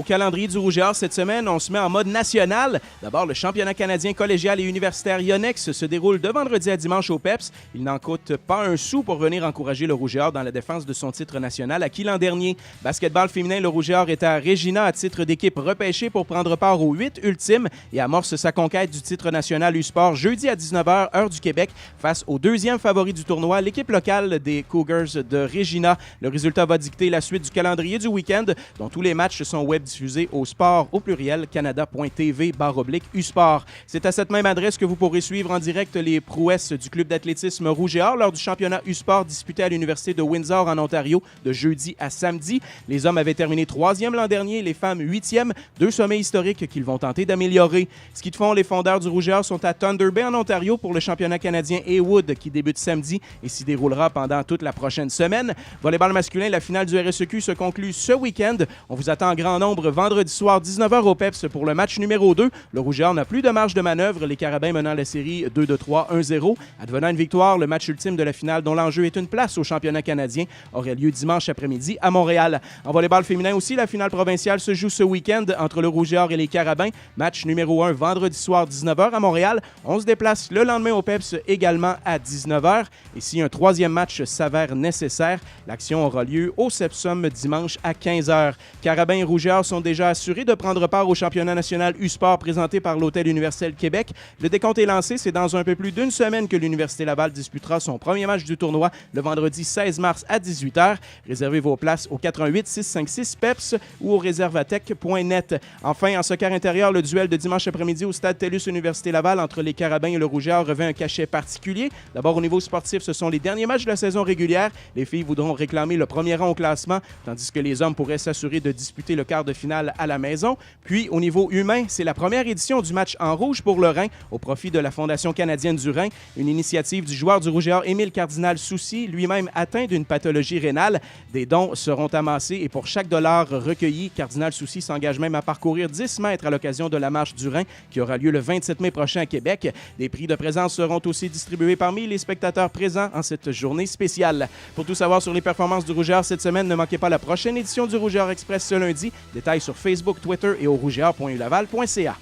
calendrier du Rouge et Or cette semaine, on se met en mode national. D'abord, le championnat canadien collégial et universitaire Yonex se déroule de vendredi à dimanche au PEPS. Il n'en coûte pas un sou pour venir encourager le Rouge et Or dans la défense de son titre national acquis l'an dernier. Basketball féminin, le Rouge et Or est à Regina à titre d'équipe repêchée pour prendre part aux 8 ultimes et amorce sa conquête du titre national U-Sport jeudi à 19h, heure du Québec, face au deuxième favori du tournoi, l'équipe locale des Cougars de Regina. Le résultat va dicter la suite du calendrier du week-end, dont tous les matchs sont web diffusés au sport au pluriel canada.tv/U-Sport. C'est à cette même adresse que vous pourrez suivre en direct les prouesses du club d'athlétisme Rouge et Or lors du championnat U-Sport disputé à l'Université de Windsor en Ontario de jeudi à samedi. Les hommes avaient terminé 3e l'an dernier, les femmes 8e, 2 sommets historiques qu'ils vont tenter d'améliorer. Ski de fond, les fondeurs du Rouge et Or sont à Thunder Bay en Ontario pour le championnat canadien Haywood qui débute samedi et s'y déroulera pendant toute la prochaine semaine. Volleyball masculin, la finale du RSEQ se conclut ce week-end. On vous attend en grand nombre vendredi soir 19h au PEPS pour le match numéro 2. Le Rouge et Or n'a plus de marge de manœuvre, les Carabins menant la série 2-3, 1-0. Advenant une victoire, le match ultime de la finale dont l'enjeu est une place au championnat canadien aurait lieu dimanche après-midi à Montréal. En volleyball féminin aussi, la finale provinciale se joue ce week-end entre le Rouge et Or et les Carabins. Match numéro 1 vendredi soir 19h à Montréal. On se déplace le lendemain au PEPS également à 19h. Et si un troisième match s'avère nécessaire, l'action aura lieu au Sepsum dimanche à 15h. Carabins et Rouge et Or sont déjà assurés de prendre part au championnat national U-Sport présenté par l'Hôtel Universel Québec. Le décompte est lancé. C'est dans un peu plus d'une semaine que l'Université Laval disputera son premier match du tournoi le vendredi 16 mars à 18h. Réservez vos places au 88 656 PEPS ou au réservatech.net. Enfin, en soccer intérieur, le duel de dimanche après-midi au stade TELUS Université Laval entre les Carabins et le Rouge et Or revêt un cachet particulier. D'abord, au niveau sportif, ce sont les derniers matchs de la saison régulière. Les filles voudront réclamer le premier rang au classement, tandis que les hommes pourraient s'assurer de disputer le quart de finale à la maison. Puis, au niveau humain, c'est la première édition du match en rouge pour le Rhin, au profit de la Fondation canadienne du Rhin, une initiative du joueur du Rouge et Or Émile Cardinal-Soucy, lui-même atteint d'une pathologie rénale. Des dons seront amassés et pour chaque dollar recueilli, Cardinal-Soucy s'engage même à parcourir 10 mètres à l'occasion de la marche du Rhin qui aura lieu le 27 mai prochain à Québec. Des prix de présence seront aussi distribués parmi les spectateurs présents en cette journée spéciale. Pour tout savoir sur les performances du Rouge et Or cette semaine, ne manquez pas la prochaine édition du Rouge et Or Express ce lundi. Détails sur Facebook, Twitter et au rougeeor.ulaval.ca.